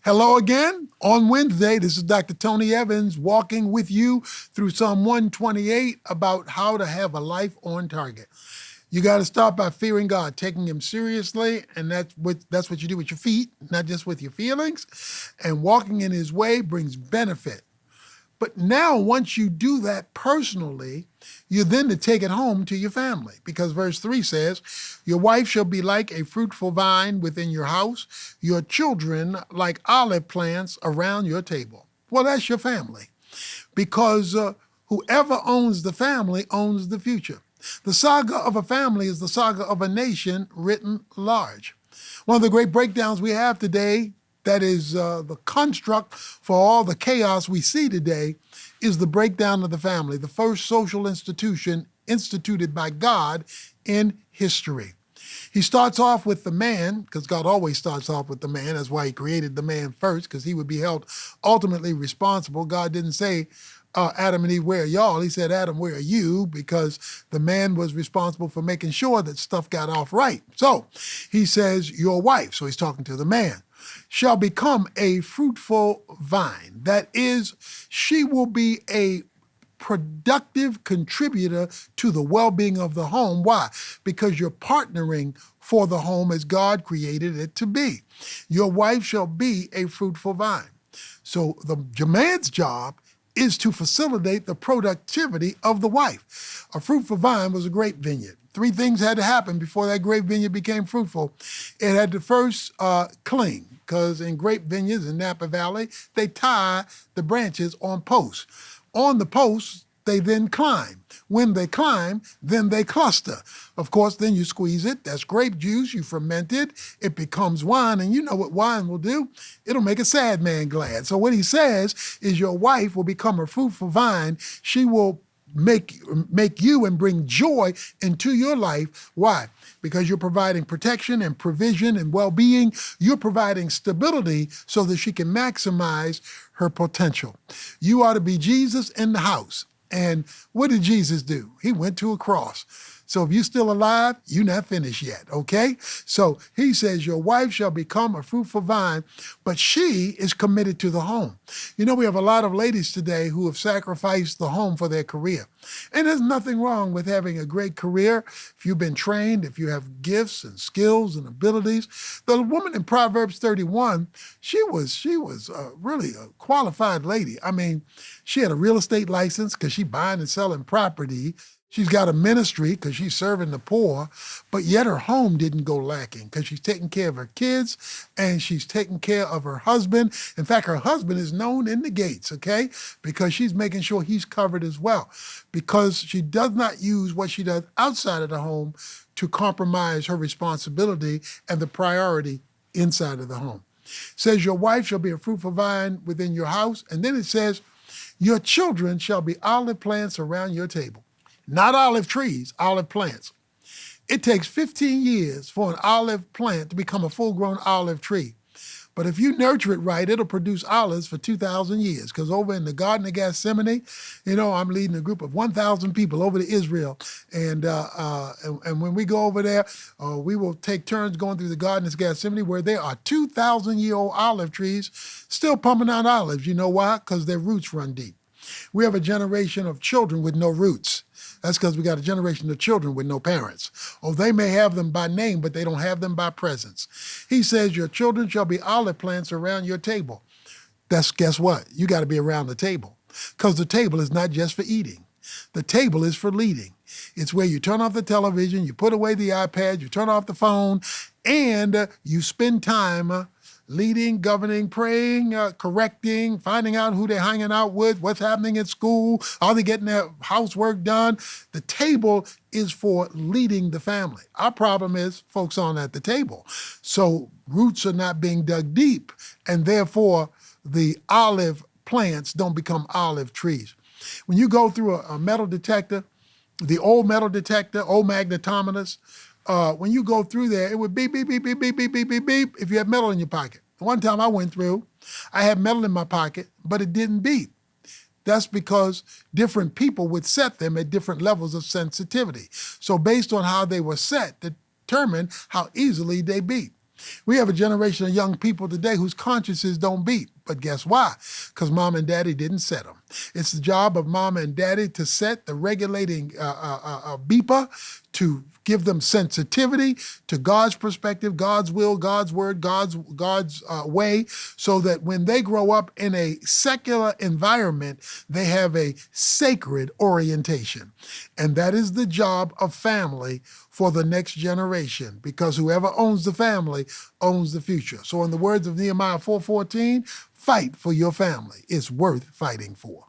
Hello again. On Wednesday, this is Dr. Tony Evans walking with you through Psalm 128 about how to have a life on target. You got to start by fearing God, taking Him seriously, and that's what you do with your feet, not just with your feelings. And walking in His way brings benefit. But now, once you do that personally, you're then to take it home to your family. Because verse 3 says, your wife shall be like a fruitful vine within your house, your children like olive plants around your table. Well, that's your family. Because whoever owns the family owns the future. The saga of a family is the saga of a nation written large. One of the great breakdowns we have today, that is the construct for all the chaos we see today, is the breakdown of the family, the first social institution instituted by God in history. He starts off with the man, because God always starts off with the man. That's why He created the man first, because he would be held ultimately responsible. God didn't say, Adam and Eve, where are y'all? He said, Adam, where are you? Because the man was responsible for making sure that stuff got off right. So He says, your wife, so He's talking to the man, shall become a fruitful vine. That is, she will be a productive contributor to the well-being of the home. Why? Because you're partnering for the home as God created it to be. Your wife shall be a fruitful vine. So your man's job is to facilitate the productivity of the wife. A fruitful vine was a grape vineyard. Three things had to happen before that grape vineyard became fruitful. It had to first cling, because in grape vineyards in Napa Valley, they tie the branches on posts. On the posts, they then climb. When they climb, then they cluster. Of course, then you squeeze it. That's grape juice. You ferment it. It becomes wine. And you know what wine will do? It'll make a sad man glad. So what he says is your wife will become a fruitful vine. She will make you and bring joy into your life. Why? Because you're providing protection and provision and well-being. You're providing stability so that she can maximize her potential. You ought to be Jesus in the house. And what did Jesus do? He went to a cross. So if you're still alive, you're not finished yet, okay? So He says, your wife shall become a fruitful vine, but she is committed to the home. You know, we have a lot of ladies today who have sacrificed the home for their career. And there's nothing wrong with having a great career if you've been trained, if you have gifts and skills and abilities. The woman in Proverbs 31, she was really a qualified lady. I mean, she had a real estate license because she's buying and selling property. She's got a ministry because she's serving the poor, but yet her home didn't go lacking because she's taking care of her kids and she's taking care of her husband. In fact, her husband is known in the gates, okay, because she's making sure he's covered as well, because she does not use what she does outside of the home to compromise her responsibility and the priority inside of the home. It says, your wife shall be a fruitful vine within your house. And then it says, your children shall be olive plants around your table. Not olive trees, olive plants. It takes 15 years for an olive plant to become a full-grown olive tree. But if you nurture it right, it'll produce olives for 2,000 years. Because over in the Garden of Gethsemane, you know, I'm leading a group of 1,000 people over to Israel. And when we go over there, we will take turns going through the Garden of Gethsemane, where there are 2,000-year-old olive trees still pumping out olives. You know why? Because their roots run deep. We have a generation of children with no roots. That's because we got a generation of children with no parents. Oh, they may have them by name, but they don't have them by presence. He says, your children shall be olive plants around your table. Guess what? You got to be around the table, because the table is not just for eating. The table is for leading. It's where you turn off the television, you put away the iPad, you turn off the phone, and you spend time leading, governing, praying, correcting, finding out who they're hanging out with, what's happening at school, are they getting their housework done? The table is for leading the family. Our problem is folks aren't at the table. So roots are not being dug deep, and therefore the olive plants don't become olive trees. When you go through a metal detector, the old metal detector, old magnetometers, when you go through there, it would beep, beep, beep, beep, beep, beep, beep, beep, beep if you had metal in your pocket. One time I went through, I had metal in my pocket, but it didn't beep. That's because different people would set them at different levels of sensitivity. So based on how they were set, determine how easily they beep. We have a generation of young people today whose consciences don't beat. But guess why? Because mom and daddy didn't set them. It's the job of mom and daddy to set the regulating beeper, to give them sensitivity to God's perspective, God's will, God's word, God's way, so that when they grow up in a secular environment, they have a sacred orientation. And that is the job of family for the next generation, because whoever owns the family owns the future. So in the words of Nehemiah 4:14, fight for your family. It's worth fighting for.